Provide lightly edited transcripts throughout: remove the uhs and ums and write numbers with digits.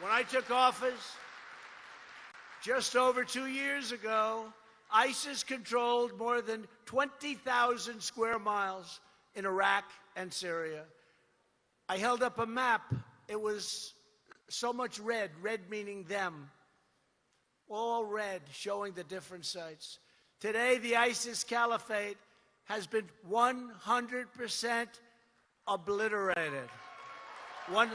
When I took office just over 2 years ago, ISIS controlled more than 20,000 square miles in Iraq and Syria. I held up a map. It was so much red, red meaning them, all red, showing the different sites. Today, the ISIS caliphate has been 100% obliterated. 100%.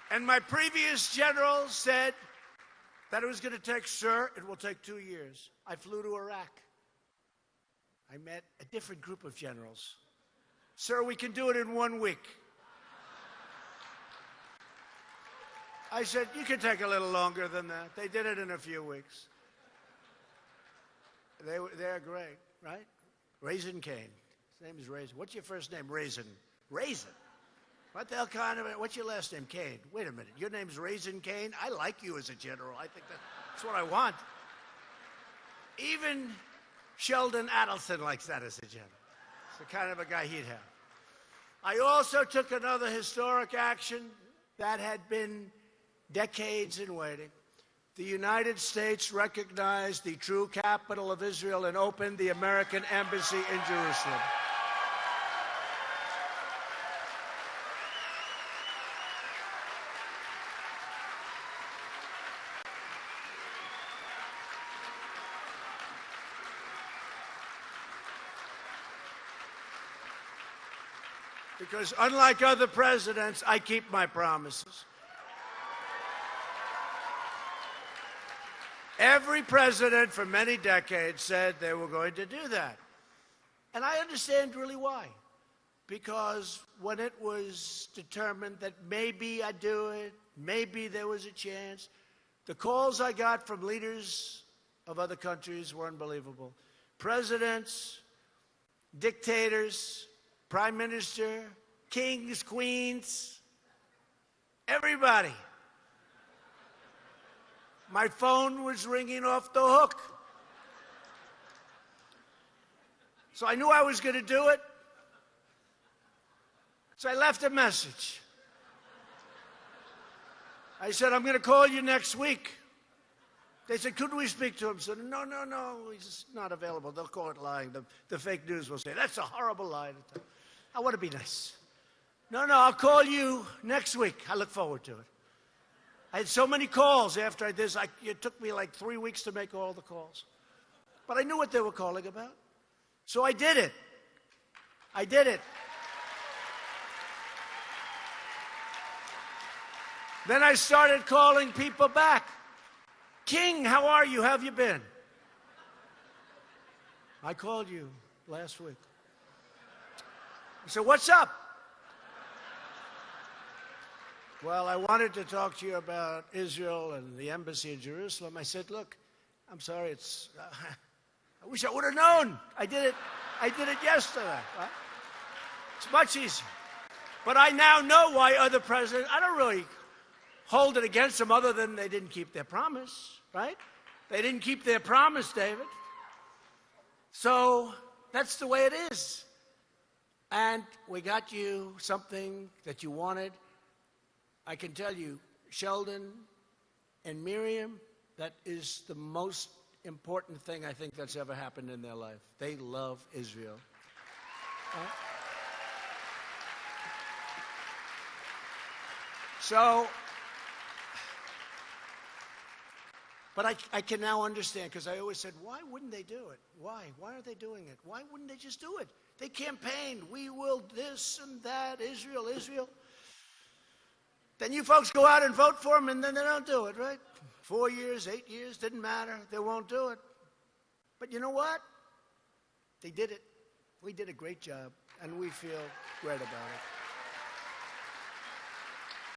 And my previous general said that it was going to take, sir, it will take 2 years. I flew to Iraq. I met a different group of generals. Sir, we can do it in 1 week. I said, you can take a little longer than that. They did it in a few weeks. They're great, right? Raisin Cain. His name is Raisin. What's your first name? Raisin. Raisin. What the hell kind of it? What's your last name? Cain. Wait a minute. Your name's Raisin Cain? I like you as a general. I think that's what I want. Even Sheldon Adelson likes that as a general. It's the kind of a guy he'd have. I also took another historic action that had been decades in waiting. The United States recognized the true capital of Israel and opened the American Embassy in Jerusalem. Because unlike other presidents, I keep my promises. Every president for many decades said they were going to do that. And I understand really why. Because when it was determined that maybe I'd do it, maybe there was a chance, the calls I got from leaders of other countries were unbelievable. Presidents, dictators, prime minister, kings, queens, everybody. My phone was ringing off the hook. So I knew I was going to do it. So I left a message. I said, I'm going to call you next week. They said, could we speak to him? I said, no, he's not available. They'll call it lying. The fake news will say, that's a horrible lie. I want to be nice. No, I'll call you next week. I look forward to it. I had so many calls after this. It took me like 3 weeks to make all the calls. But I knew what they were calling about. So I did it. I did it. Then I started calling people back. King, how are you? How have you been? I called you last week. I said, what's up? Well, I wanted to talk to you about Israel and the embassy in Jerusalem. I said, look, I'm sorry, I wish I would have known. I did it yesterday. Right? It's much easier. But I now know why other presidents, I don't really hold it against them other than they didn't keep their promise, right? They didn't keep their promise, David. So that's the way it is. And we got you something that you wanted. I can tell you, Sheldon and Miriam, that is the most important thing I think that's ever happened in their life. They love Israel. So, but I can now understand, because I always said, why wouldn't they do it? Why? Why are they doing it? Why wouldn't they just do it? They campaigned, we will this and that, Israel, Israel. Then you folks go out and vote for them, and then they don't do it, right? 4 years, 8 years, didn't matter. They won't do it. But you know what? They did it. We did a great job, and we feel great about it.